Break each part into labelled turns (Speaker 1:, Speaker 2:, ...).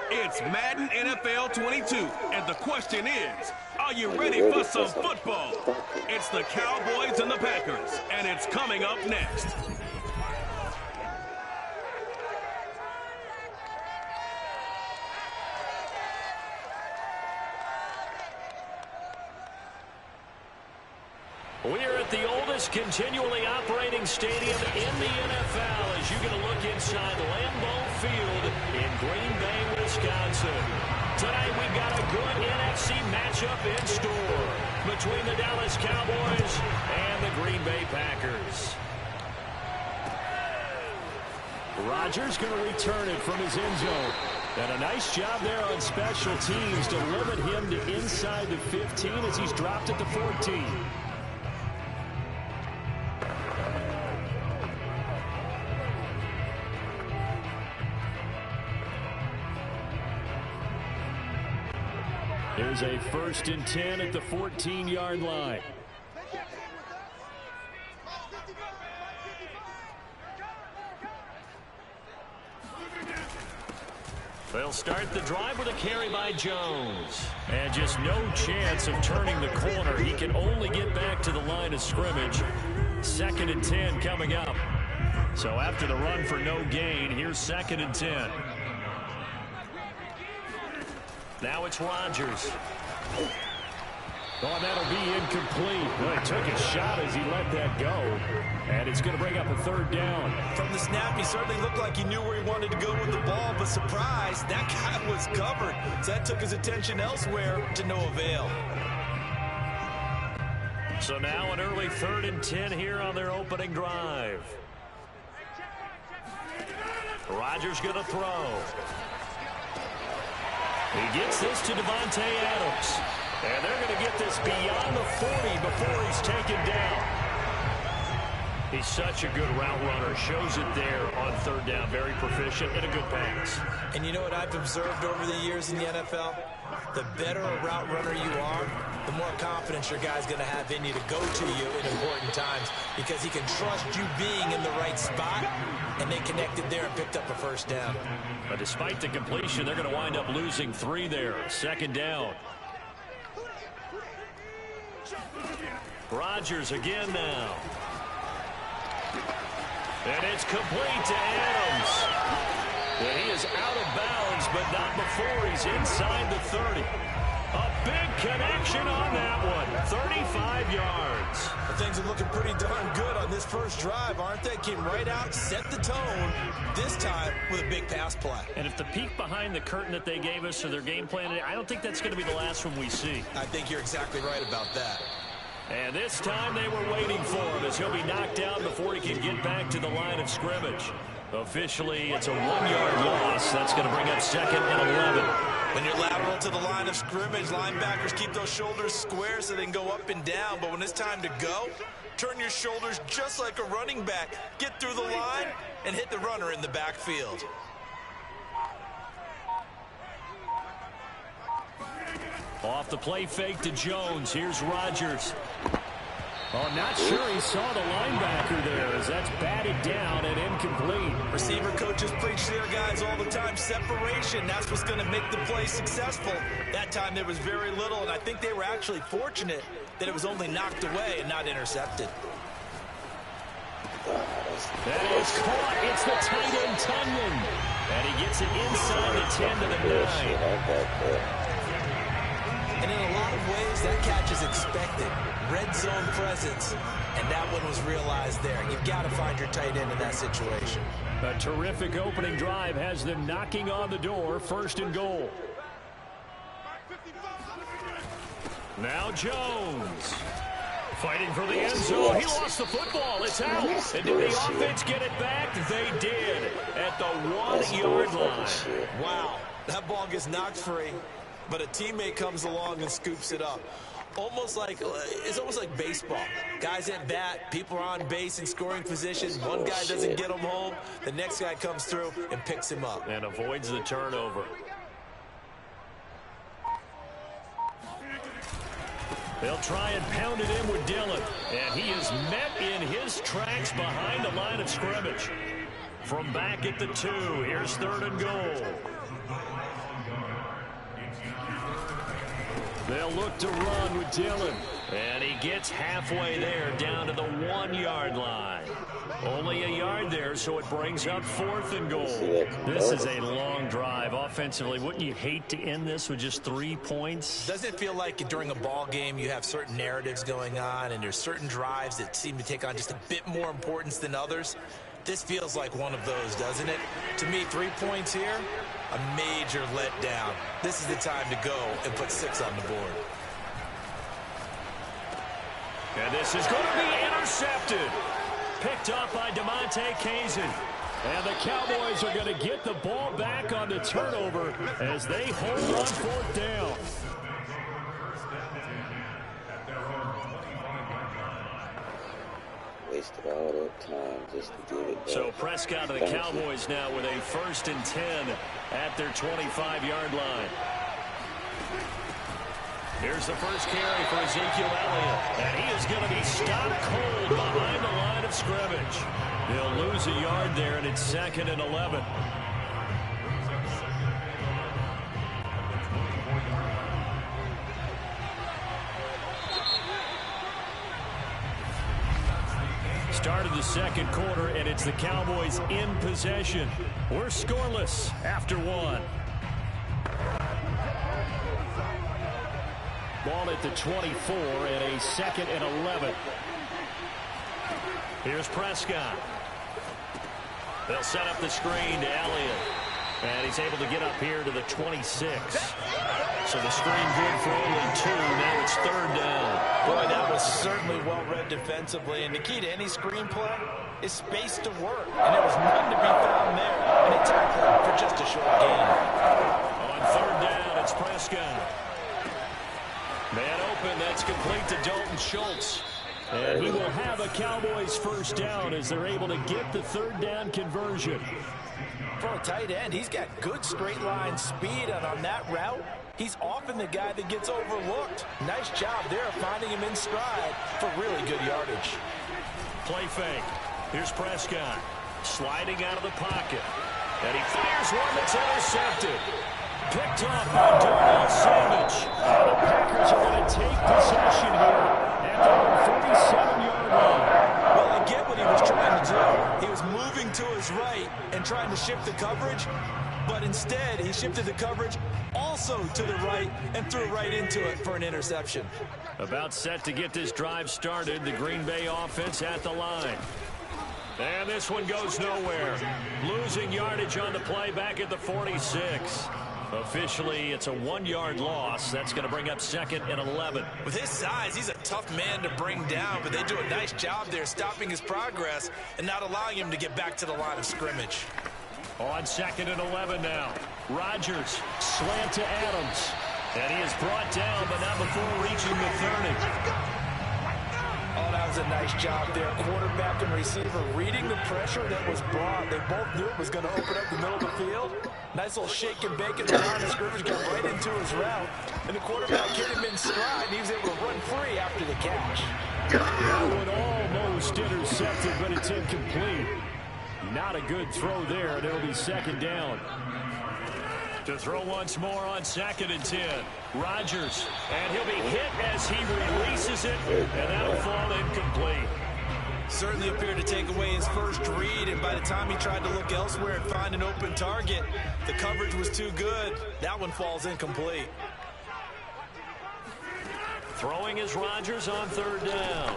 Speaker 1: It's Madden NFL 22, and the question is, are you ready for some football? It's the Cowboys and the Packers, and it's coming up next.
Speaker 2: We're at the oldest continually operating stadium in the NFL as you get a look inside Lambeau Field in Green Bay, Wisconsin. Tonight we've got a good NFC matchup in store between the Dallas Cowboys and the Green Bay Packers. Rodgers going to return it from his end zone. And a nice job there on special teams to limit him to inside the 15 as he's dropped at the 14. There's a 1st and 10 at the 14-yard line. They'll start the drive with a carry by Jones. And just no chance of turning the corner. He can only get back to the line of scrimmage. 2nd and 10 coming up. So after the run for no gain, here's 2nd and 10. Now it's Rodgers. Oh, that'll be incomplete. Well, he took a shot as he let that go. And it's going to bring up a 3rd down.
Speaker 3: From the snap, he certainly looked like he knew where he wanted to go with the ball, but surprise, that guy was covered. So that took his attention elsewhere to no avail.
Speaker 2: So now an early 3rd and 10 here on their opening drive. Rodgers going to throw. He gets this to Devontae Adams. And they're going to get this beyond the 40 before he's taken down. He's such a good route runner. Shows it there on 3rd down. Very proficient and a good pass.
Speaker 3: And you know what I've observed over the years in the NFL? The better a route runner you are, the more confidence your guy's going to have in you to go to you in important times because he can trust you being in the right spot, and they connected there and picked up a 1st down.
Speaker 2: But despite the completion, they're going to wind up losing 3 there. 2nd down. Rodgers again now. And it's complete to Adams. And he is out of bounds, but not before he's inside the 30. A big connection on that one. 35 yards.
Speaker 3: Well, things are looking pretty darn good on this first drive, aren't they? Came right out, set the tone, this time with a big pass play.
Speaker 2: And if the peek behind the curtain that they gave us or their game plan, I don't think that's going to be the last one we see.
Speaker 3: I think you're exactly right about that.
Speaker 2: And this time they were waiting for him as he'll be knocked down before he can get back to the line of scrimmage. Officially, it's a 1-yard loss. That's going to bring up 2nd and 11.
Speaker 3: When you're lateral to the line of scrimmage, linebackers keep those shoulders square so they can go up and down. But when it's time to go, turn your shoulders just like a running back. Get through the line and hit the runner in the backfield.
Speaker 2: Off the play fake to Jones. Here's Rodgers. Oh, not sure he saw the linebacker there as that's batted down and incomplete.
Speaker 3: Receiver coaches preach to their guys all the time. Separation, that's what's going to make the play successful. That time there was very little, and I think they were actually fortunate that it was only knocked away and not intercepted.
Speaker 2: That is caught. It's the tight end, Tunyon. And he gets it inside the 10 to the 9.
Speaker 3: And in a lot of ways, that catch is expected. Red zone presence, and that one was realized there. You've got to find your tight end in that situation.
Speaker 2: A terrific opening drive has them knocking on the door. 1st and goal. Now Jones. Fighting for the end zone. He lost the football. It's out. And did the offense get it back? They did at the 1-yard line.
Speaker 3: Wow. That ball gets knocked free, but a teammate comes along and scoops it up. It's almost like baseball. Guys at bat, people are on base in scoring position. One guy doesn't get him home. The next guy comes through and picks him up.
Speaker 2: And avoids the turnover. They'll try and pound it in with Dillon. And he is met in his tracks behind the line of scrimmage. From back at the 2, here's 3rd and goal. they'll look to run with Dillon. And he gets halfway there, down to the 1-yard line. Only a yard there, so it brings up 4th and goal. This is a long drive offensively. Wouldn't you hate to end this with just 3 points?
Speaker 3: Doesn't it feel like during a ball game you have certain narratives going on and there's certain drives that seem to take on just a bit more importance than others? This feels like one of those, doesn't it? To me, 3 points here, a major letdown. This is the time to go and put 6 on the board.
Speaker 2: And this is going to be intercepted. Picked up by DeMonte Kazin. And the Cowboys are going to get the ball back on the turnover as they hold on 4th down.
Speaker 4: Wasted all that time just to get it back.
Speaker 2: So Prescott and the Cowboys now with a 1st and 10 at their 25-yard line. Here's the first carry for Ezekiel Elliott. And he is going to be stopped cold behind the line of scrimmage. They'll lose a yard there, and it's 2nd and 11. Start of the second quarter, and it's the Cowboys in possession. We're scoreless after 1. Ball at the 24 and a 2nd and 11. Here's Prescott. They'll set up the screen to Elliott. And he's able to get up here to the 26. So the screen good for only 2. Now it's 3rd down.
Speaker 3: Boy, that was certainly well read defensively. And the key to any screen play is space to work. And there was none to be found there. And it tackled for just a short gain.
Speaker 2: On 3rd down, it's Prescott. Man open, that's complete to Dalton Schultz. And he will have a Cowboys 1st down as they're able to get the 3rd down conversion.
Speaker 3: For a tight end, he's got good straight line speed, and on that route, he's often the guy that gets overlooked. Nice job there finding him in stride for really good yardage.
Speaker 2: Play fake. Here's Prescott sliding out of the pocket. And he fires one that's intercepted. Picked off by Darnell Savage. And the Packers are going to take possession here at the 47-yard line.
Speaker 3: Well, I get what he was trying to do. He was moving to his right and trying to shift the coverage, but instead he shifted the coverage also to the right and threw right into it for an interception.
Speaker 2: About set to get this drive started, the Green Bay offense at the line. And this one goes nowhere. Losing yardage on the play back at the 46. Officially, it's a 1-yard loss. That's going to bring up 2nd and 11.
Speaker 3: With his size, he's a tough man to bring down, but they do a nice job there stopping his progress and not allowing him to get back to the line of scrimmage.
Speaker 2: On 2nd and 11 now. Rodgers, slant to Adams. And he is brought down, but not before reaching the 30.
Speaker 3: Oh, that was a nice job there. Quarterback and receiver reading the pressure that was brought. They both knew it was going to open up the middle of the field. Nice little shake and bake at the line of scrimmage, got right into his route. And the quarterback hit him in stride, and he was able to run free after the catch.
Speaker 2: That one almost intercepted, but it's incomplete. Not a good throw there, and it'll be 2nd down. To throw once more on 2nd and 10. Rodgers, and he'll be hit as he releases it, and that'll fall incomplete.
Speaker 3: Certainly appeared to take away his first read, and by the time he tried to look elsewhere and find an open target, the coverage was too good. That one falls incomplete.
Speaker 2: Throwing is Rodgers on 3rd down.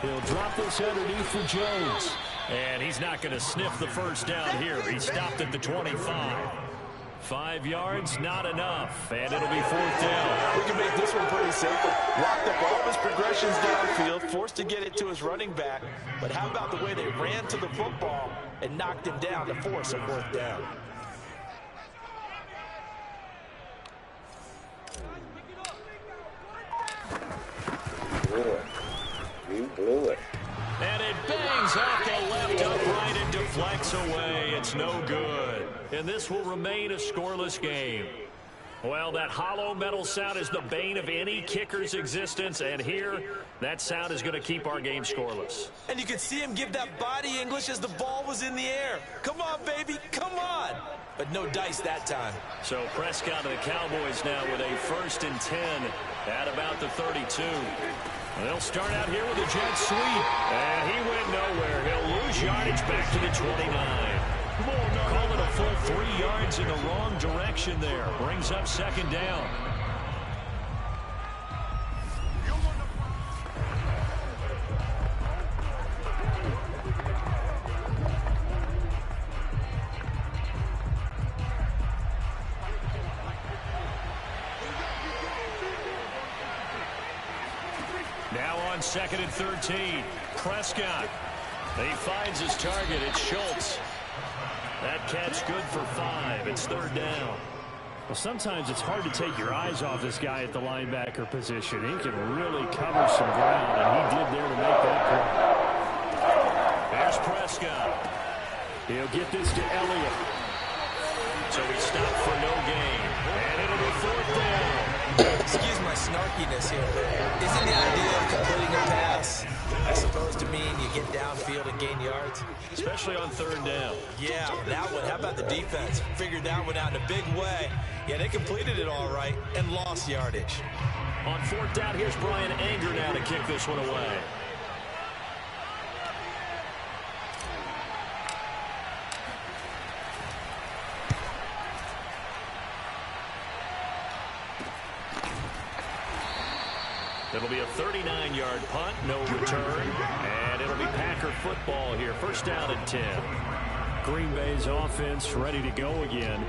Speaker 2: He'll drop this underneath for Jones. And he's not going to sniff the 1st down here. He stopped at the 25. 5 yards, not enough, and it'll be 4th down.
Speaker 3: We can make this one pretty simple. Locked up all of his progressions downfield, forced to get it to his running back. But how about the way they ran to the football and knocked him down to force a 4th down?
Speaker 4: You blew it.
Speaker 2: And it bangs off the left upright and deflects away. It's no good. And this will remain a scoreless game. Well, that hollow metal sound is the bane of any kicker's existence. And here, that sound is going to keep our game scoreless.
Speaker 3: And you could see him give that body English as the ball was in the air. Come on, baby, come on. but no dice that time.
Speaker 2: So Prescott of the Cowboys now with a 1st and 10 at about the 32. They'll start out here with a jet sweep. And he went nowhere. He'll lose yardage back to the 29. Call it a full 3 yards in the wrong direction there. Brings up 2nd down. Now on 2nd and 13. Prescott. He finds his target. It's Schultz. That catch good for 5. It's 3rd down.
Speaker 5: Well, sometimes it's hard to take your eyes off this guy at the linebacker position. He can really cover some ground, and he did there to make that play.
Speaker 2: There's Prescott.
Speaker 5: He'll get this to Elliott.
Speaker 2: So he stopped for no gain. And it'll be 4th down.
Speaker 3: Excuse my snarkiness here, but isn't the idea of completing a pass, I suppose, to mean you get downfield and gain yards?
Speaker 2: Especially on 3rd down.
Speaker 3: Yeah, that one. How about the defense? Figured that one out in a big way. Yeah, they completed it all right and lost yardage.
Speaker 2: On 4th down, here's Brian Anger now to kick this one away. It'll be a 39-yard punt, no return, and it'll be Packer football here. 1st down and 10.
Speaker 5: Green Bay's offense ready to go again.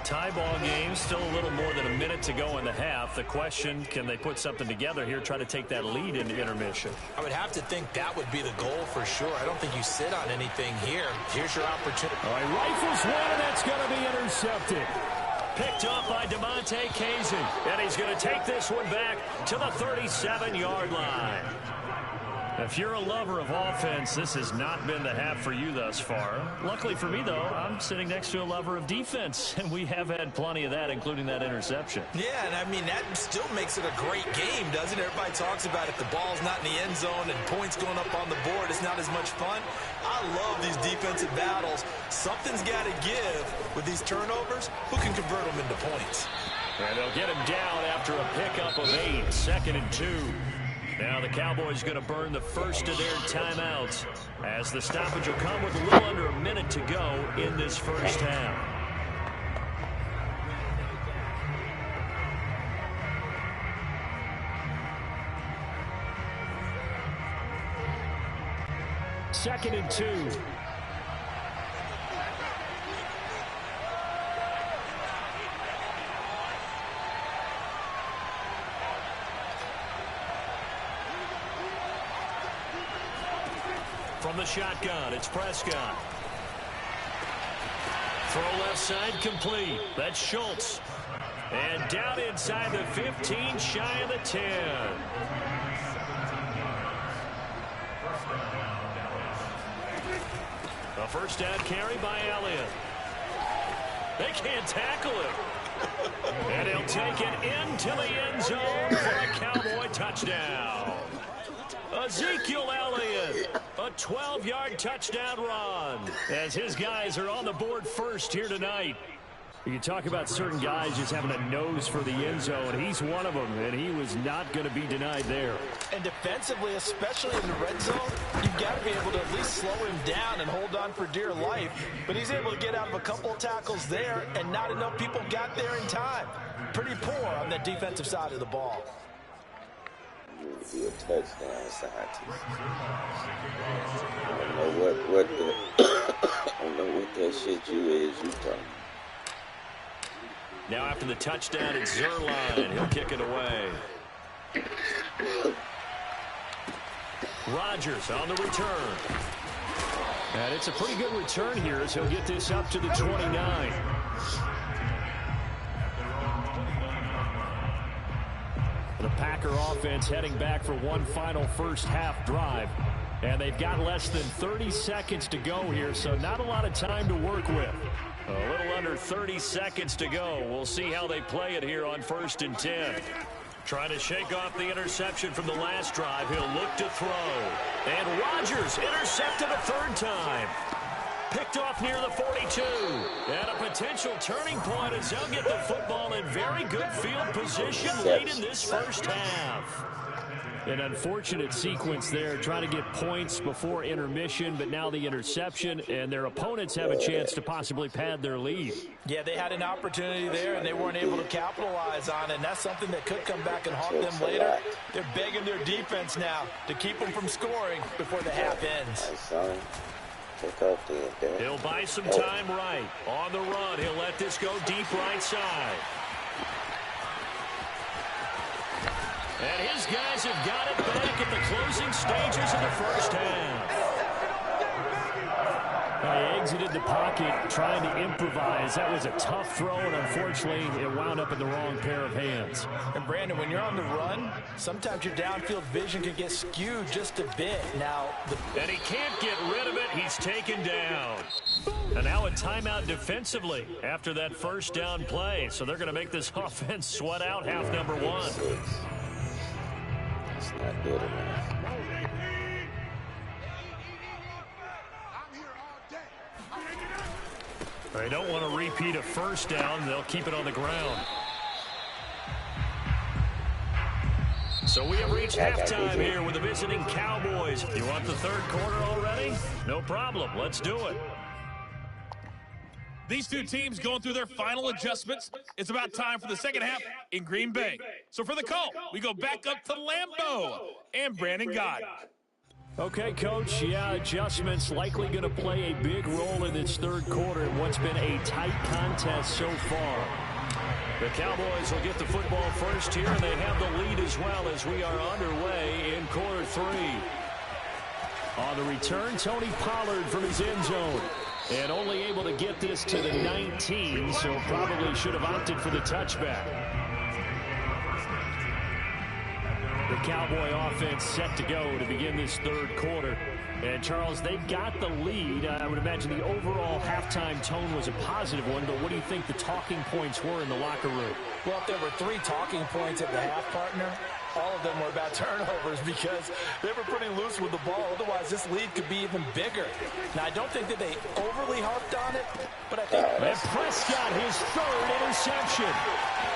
Speaker 2: Tie ball game, still a little more than a minute to go in the half. The question, can they put something together here, try to take that lead into intermission?
Speaker 3: I would have to think that would be the goal for sure. I don't think you sit on anything here. Here's your opportunity.
Speaker 5: All right, rifles one, and that's going to be intercepted.
Speaker 2: Picked up by DeMonte Kazin, and he's going to take this one back to the 37-yard line. If you're a lover of offense, this has not been the half for you thus far. Luckily for me, though, I'm sitting next to a lover of defense, and we have had plenty of that, including that interception.
Speaker 3: Yeah, and I mean, that still makes it a great game, doesn't it? Everybody talks about if the ball's not in the end zone and points going up on the board, it's not as much fun. I love these defensive battles. Something's got to give with these turnovers. Who can convert them into points?
Speaker 2: And they'll get him down after a pickup of 8, 2nd and 2. Now the Cowboys going to burn the first of their timeouts as the stoppage will come with a little under a minute to go in this first half.
Speaker 5: Second and 2.
Speaker 2: From the shotgun, it's Prescott. Throw left side complete. That's Schultz. And down inside the 15, shy of the 10. A first down carry by Elliott. They can't tackle it. And he'll take it into the end zone for a Cowboy touchdown. Ezekiel Elliott, a 12-yard touchdown run, as his guys are on the board first here tonight.
Speaker 5: You can talk about certain guys just having a nose for the end zone. He's one of them, and he was not going to be denied there.
Speaker 6: And defensively, especially in the red zone, you've got to be able to at least slow him down and hold on for dear life. But he's able to get out of a couple of tackles there, and not enough people got there in time. Pretty poor on that defensive side of the ball.
Speaker 4: Be a touchdown scientist. I don't know what the I don't know what that shit you talking.
Speaker 2: Now after the touchdown, it's Zerline. He'll kick it away. Rodgers on the return.
Speaker 5: And it's a pretty good return here as he'll get this up to the 29. The Packer offense heading back for one final first half drive. And they've got less than 30 seconds to go here, so not a lot of time to work with.
Speaker 2: A little under 30 seconds to go. We'll see how they play it here on 1st and 10. Trying to shake off the interception from the last drive. He'll look to throw. And Rodgers intercepted a third time. Picked off near the 42. And a potential turning point as they'll get the football in very good field position late in this first half. An unfortunate sequence there, trying to get points before intermission, but now the interception, and their opponents have a chance to possibly pad their lead.
Speaker 6: Yeah, they had an opportunity there, and they weren't able to capitalize on it, and that's something that could come back and haunt them later. They're begging their defense now to keep them from scoring before the half ends.
Speaker 2: He'll buy some time right. On the run, he'll let this go deep right side. And his guys have got it back at the closing stages of the first half. He exited the pocket trying to improvise. That was a tough throw, and unfortunately, it wound up in the wrong pair of hands.
Speaker 6: And, Brandon, when you're on the run, sometimes your downfield vision can get skewed just a bit.
Speaker 2: And he can't get rid of it. He's taken down. And now a timeout defensively after that first down play. So they're going to make this offense sweat out half number one.
Speaker 4: It's not good enough.
Speaker 2: They don't want to repeat a first down. They'll keep it on the ground. So we have reached halftime here with the visiting Cowboys. You want the third quarter already? No problem. Let's do it.
Speaker 1: These two teams going through their final adjustments. It's about time for the second half in Green Bay. So for the call, we go back up to Lambeau and Brandon Gott.
Speaker 2: Okay, Coach. Yeah, adjustments likely going to play a big role in this third quarter in what's been a tight contest so far. The Cowboys will get the football first here, and they have the lead as well as we are underway in quarter three. On the return, Tony Pollard from his end zone. And only able to get this to the 19, so probably should have opted for the touchback. The Cowboy offense set to go to begin this third quarter. And, Charles, they've got the lead. I would imagine the overall halftime tone was a positive one, but what do you think the talking points were in the locker room?
Speaker 6: Well, if there were 3 talking points at the half, partner, all of them were about turnovers because they were pretty loose with the ball. Otherwise, this lead could be even bigger. Now, I don't think that they overly harped on it, but I think...
Speaker 2: And Prescott, his third interception.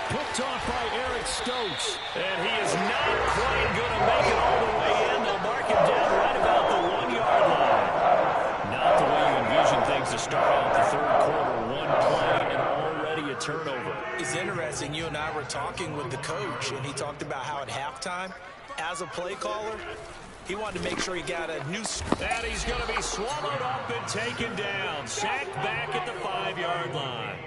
Speaker 2: Picked off by Eric Stokes. And he is not quite going to make it all the way in. They'll mark him down right about the 1-yard line. Not the way you envision things to start out the third quarter. One play and already a turnover.
Speaker 6: It's interesting. You and I were talking with the coach, and he talked about how at halftime, as a play caller, he wanted to make sure he got a new...
Speaker 2: And he's going to be swallowed up and taken down. Sacked back at the 5-yard line.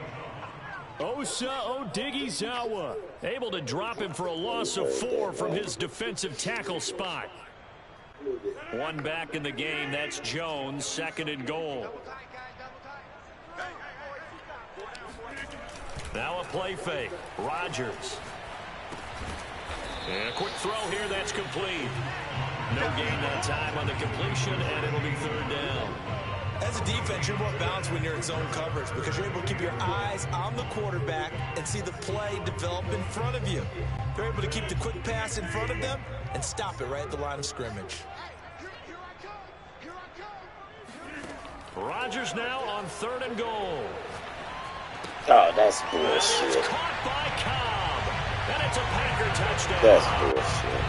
Speaker 2: Osa Odighizuwa able to drop him for a loss of 4 from his defensive tackle spot. One back in the game. That's Jones, 2nd and goal. Now a play fake. Rodgers. And a quick throw here. That's complete. No gain that time on the completion, and it'll be 3rd down.
Speaker 6: As a defense, you're more balanced when you're in zone coverage because you're able to keep your eyes on the quarterback and see the play develop in front of you. They're able to keep the quick pass in front of them and stop it right at the line of scrimmage.
Speaker 2: Rodgers now on 3rd and goal.
Speaker 4: Oh, that's
Speaker 2: It's
Speaker 4: bullshit.
Speaker 2: caught by Cobb. And it's a Packer touchdown.
Speaker 4: That's bullshit.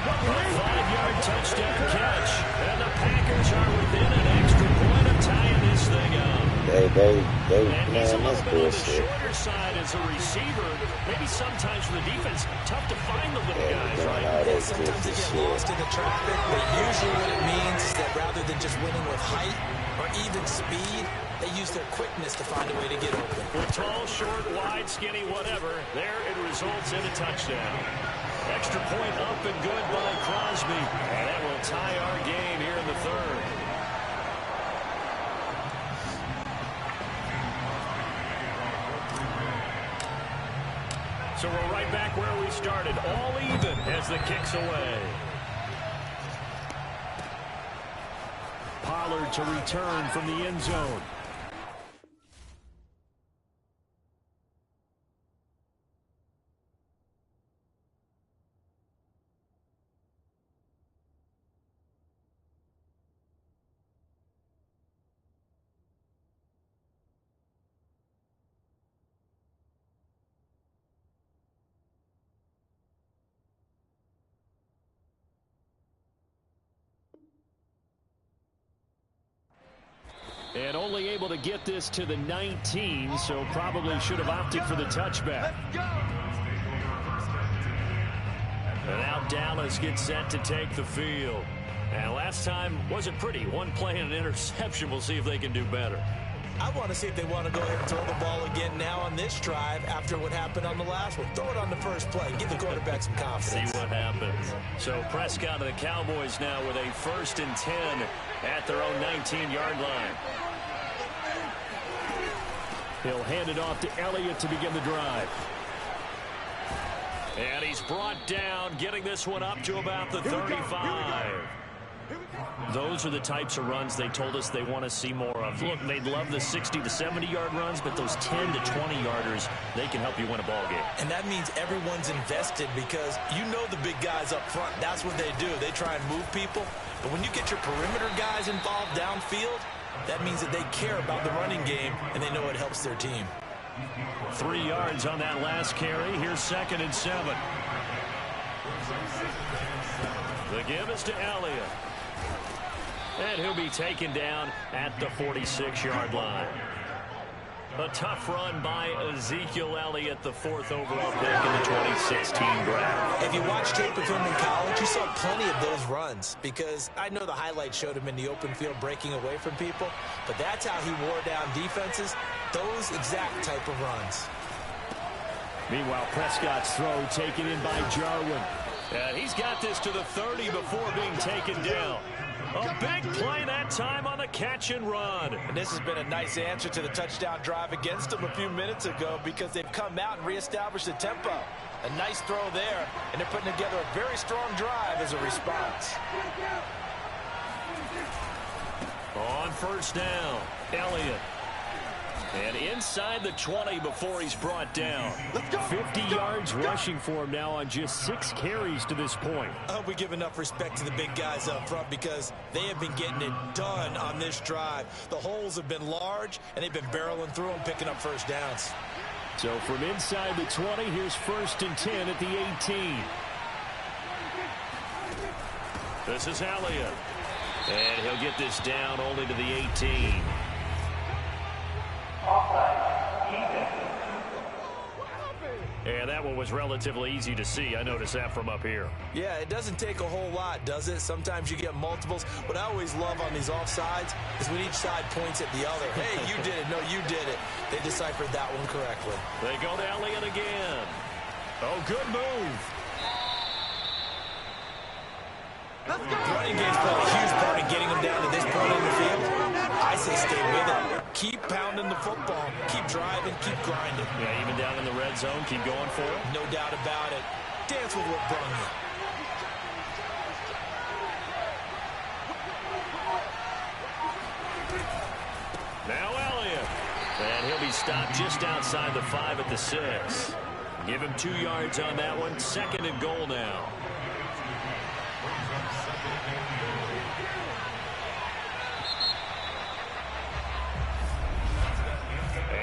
Speaker 2: A 5-yard touchdown catch. And the Packers are within an extra point of tying this thing up.
Speaker 4: Man,
Speaker 2: He's a
Speaker 4: that's
Speaker 2: little bit on the
Speaker 4: bullshit.
Speaker 2: shorter side as a receiver. Maybe sometimes for the defense, tough to find the little guys, right?
Speaker 4: All that
Speaker 6: Sometimes they
Speaker 4: goofy
Speaker 6: get lost
Speaker 4: shit.
Speaker 6: in the traffic, but usually what it means is that rather than just winning with height or even speed, they use their quickness to find a way to get open.
Speaker 2: With tall, short, wide, skinny, whatever, there it results in a touchdown. Extra point up and good by Crosby. And that will tie our game here in the 3rd. So we're right back where we started. All even as the kick's away. Pollard to return from the end zone.
Speaker 5: to get this to the 19, so probably should have opted for the touchback. And now Dallas gets set to take the field. And last time wasn't pretty. One play and an interception. We'll see if they can do better.
Speaker 3: I want to see if they want to go ahead and throw the ball again now on this drive after what happened on the last one. Throw it on the first play. Give the quarterback some confidence.
Speaker 5: See what happens. So Prescott and the Cowboys now with a 1st and 10 at their own 19-yard line. He'll hand it off to Elliott to begin the drive. And he's brought down, getting this one up to about the 35. Those are the types of runs they told us they want to see more of. Look, they'd love the 60 to 70-yard runs, but those 10 to 20-yarders, they can help you win a ball game.
Speaker 3: And that means everyone's invested because you know the big guys up front. That's what they do. They try and move people. But when you get your perimeter guys involved downfield, that means that they care about the running game, and they know it helps their team.
Speaker 5: 3 yards on that last carry. Here's 2nd and 7. The give is to Elliott. And he'll be taken down at the 46-yard line. A tough run by Ezekiel Elliott, the 4th overall pick in the 2016 draft.
Speaker 3: If you watch tape of him in college, you saw plenty of those runs because I know the highlights showed him in the open field breaking away from people, but that's how he wore down defenses, those exact type of runs.
Speaker 5: Meanwhile, Prescott's throw taken in by Jarwin. And he's got this to the 30 before being taken down. A big play that time on the catch and run.
Speaker 6: And this has been a nice answer to the touchdown drive against them a few minutes ago because they've come out and reestablished the tempo. A nice throw there, and they're putting together a very strong drive as a response.
Speaker 5: On 1st down, Elliott. And inside the 20 before he's brought down. 50 yards rushing for him now on just 6 carries to this point.
Speaker 3: I hope we give enough respect to the big guys up front because they have been getting it done on this drive. The holes have been large, and they've been barreling through them, picking up 1st downs.
Speaker 5: So from inside the 20, here's 1st and 10 at the 18. This is Elliott. And he'll get this down only to the 18. And that one was relatively easy to see. I noticed that from up here.
Speaker 3: Yeah, it doesn't take a whole lot, does it? Sometimes you get multiples. What I always love on these offsides is when each side points at the other. Hey, you did it. No, you did it. They deciphered that one correctly.
Speaker 5: They go to Elliott again. Oh, good move.
Speaker 3: The running game's played a huge part in getting them down to this point in the field. I say stay with it. Keep pounding the football. Keep driving. Keep grinding.
Speaker 5: Yeah, even down in the red zone, keep going for it.
Speaker 3: No doubt about it. Dance with what brung you.
Speaker 5: Now Elliott. And he'll be stopped just outside the 5 at the 6. Give him 2 yards on that one. 2nd and goal now.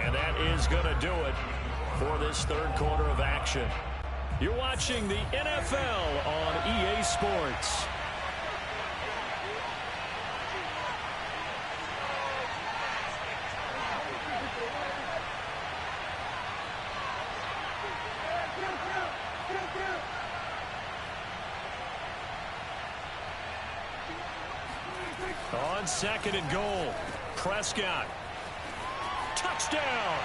Speaker 5: And that is going to do it for this 3rd quarter of action. You're watching the NFL on EA Sports. On 2nd and goal, Prescott. Touchdown!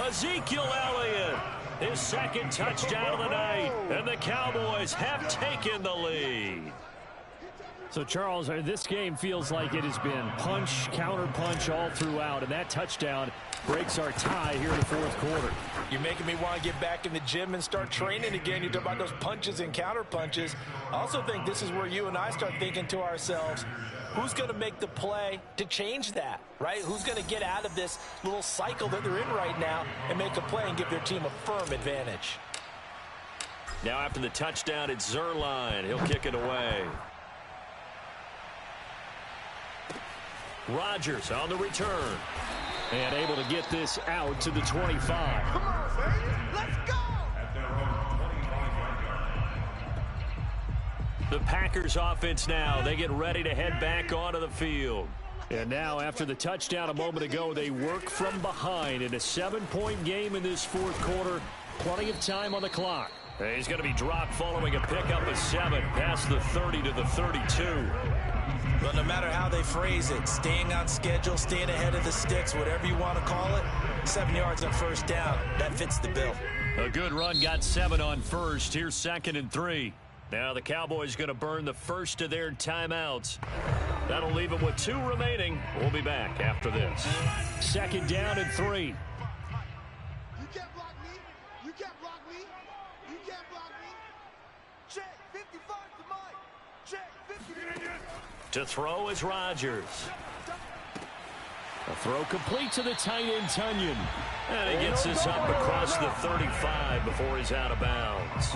Speaker 5: Ezekiel Elliott, his 2nd touchdown of the night, and the Cowboys have taken the lead. So, Charles, this game feels like it has been punch, counter-punch all throughout, and that touchdown breaks our tie here in the 4th quarter.
Speaker 6: You're making me want to get back in the gym and start training again. You talk about those punches and counter-punches. I also think this is where you and I start thinking to ourselves, who's going to make the play to change that, right? Who's going to get out of this little cycle that they're in right now and make a play and give their team a firm advantage?
Speaker 5: Now after the touchdown, it's Zerline. He'll kick it away. Rodgers on the return. And able to get this out to the 25.
Speaker 7: Come on, baby. Let's go!
Speaker 5: The Packers offense now. They get ready to head back onto the field. And now, after the touchdown a moment ago, they work from behind in a 7-point game in this fourth quarter. Plenty of time on the clock. He's going to be dropped following a pickup of 7 past the 30 to the 32.
Speaker 3: Well, no matter how they phrase it, staying on schedule, staying ahead of the sticks, whatever you want to call it, 7 yards on first down, that fits the bill.
Speaker 5: A good run got 7 on first. Here's 2nd and 3. Now the Cowboys going to burn the first of their timeouts. That'll leave them with 2 remaining. We'll be back after this. 2nd down and 3.
Speaker 7: You can't block me. You can't block me. You can't block me. Check 55 to Mike. Check 50.
Speaker 5: To throw is Rodgers. A throw complete to the tight end, Tunyon. And he gets this up across the 35 before he's out of bounds.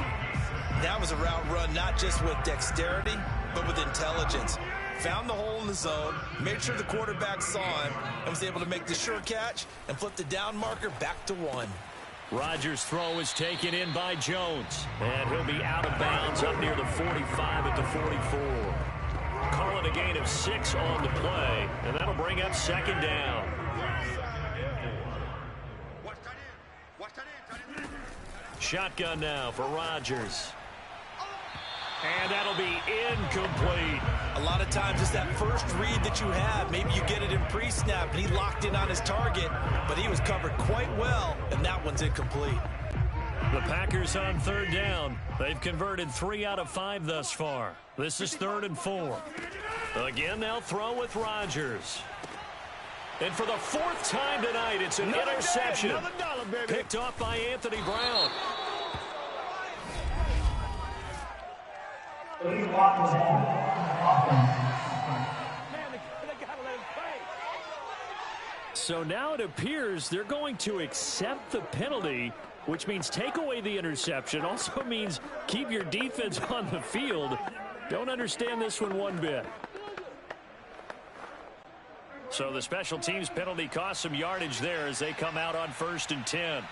Speaker 3: That was a route run not just with dexterity, but with intelligence. Found the hole in the zone, made sure the quarterback saw him, and was able to make the sure catch and flip the down marker back to 1.
Speaker 5: Rodgers' throw is taken in by Jones. And he'll be out of bounds up near the 45 at the 44. Calling a gain of 6 on the play, and that'll bring up 2nd down. Shotgun now for Rodgers. And that'll be incomplete.
Speaker 3: A lot of times it's that first read that you have. Maybe you get it in pre-snap, and he locked in on his target, but he was covered quite well, and that one's incomplete.
Speaker 5: The Packers on 3rd down. They've converted 3 out of 5 thus far. This is 3rd and 4. Again, they'll throw with Rodgers. And for the 4th time tonight, it's an interception. Picked off by Anthony Brown. So now it appears they're going to accept the penalty, which means take away the interception. Also means keep your defense on the field. Don't understand this one bit. So the special teams penalty cost some yardage there as they come out on 1st and 10.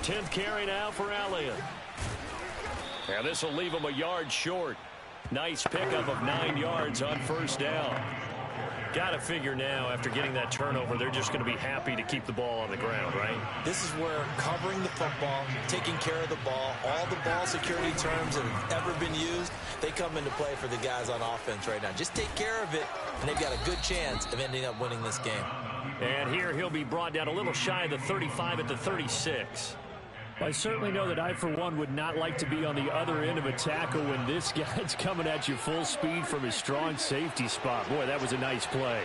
Speaker 5: 10th carry now for Elliott. And this will leave him a yard short. Nice pickup of 9 yards on 1st down. Got to figure now, after getting that turnover, they're just going to be happy to keep the ball on the ground, right?
Speaker 3: This is where covering the football, taking care of the ball, all the ball security terms that have ever been used, they come into play for the guys on offense right now. Just take care of it, and they've got a good chance of ending up winning this game.
Speaker 5: And here he'll be brought down a little shy of the 35 at the 36. I certainly know that I, for one, would not like to be on the other end of a tackle when this guy's coming at you full speed from his strong safety spot. Boy, that was a nice play.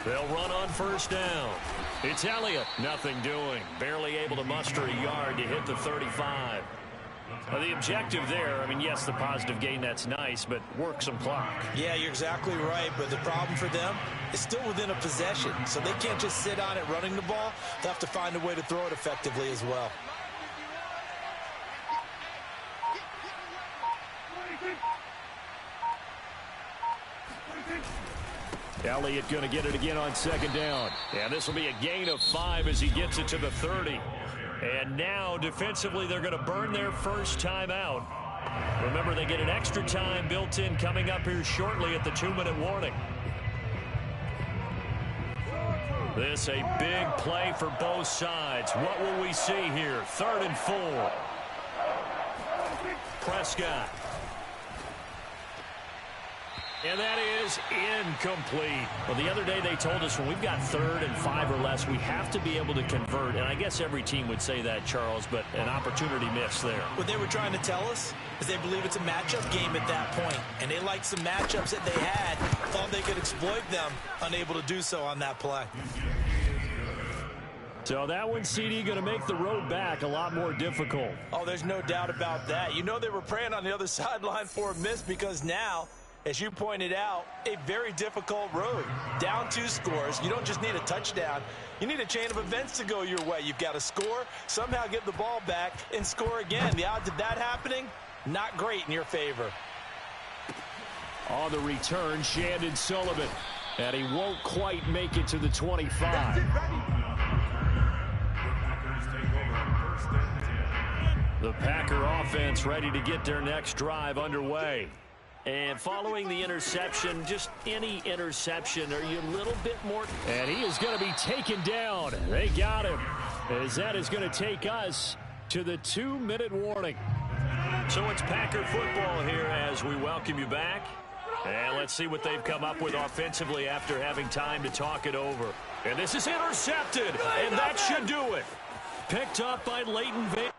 Speaker 5: They'll run on 1st down. It's Elliott. Nothing doing. Barely able to muster a yard to hit the 35. The objective there, I mean, yes, the positive gain, that's nice, but work some clock.
Speaker 3: Yeah, you're exactly right, but the problem for them is still within a possession, so they can't just sit on it running the ball. They'll have to find a way to throw it effectively as well.
Speaker 5: Elliott going to get it again on 2nd down. And this will be a gain of 5 as he gets it to the 30. And now, defensively, they're going to burn their first time out. Remember, they get an extra time built in coming up here shortly at the 2-minute warning. This a big play for both sides. What will we see here? 3rd and 4. Prescott. And that is incomplete. Well, the other day they told us when we've got 3rd and 5 or less, we have to be able to convert. And I guess every team would say that, Charles, but an opportunity missed there.
Speaker 3: What they were trying to tell us is they believe it's a matchup game at that point. And they liked some matchups that they had, thought they could exploit them, unable to do so on that play.
Speaker 5: So that one, CD, going to make the road back a lot more difficult.
Speaker 3: Oh, there's no doubt about that. You know they were praying on the other sideline for a miss because now, as you pointed out, a very difficult road. Down 2 scores. You don't just need a touchdown. You need a chain of events to go your way. You've got to score, somehow get the ball back, and score again. The odds of that happening, not great in your favor.
Speaker 5: On the return, Shandon Sullivan. And he won't quite make it to the 25. The Packer offense ready to get their next drive underway.
Speaker 2: And following the interception, just any interception, are you a little bit more?
Speaker 5: And he is going to be taken down. They got him. As that is going to take us to the 2-minute warning.
Speaker 2: So it's Packer football here as we welcome you back. And let's see what they've come up with offensively after having time to talk it over. And this is intercepted, and that should do it. Picked up by Leighton Van.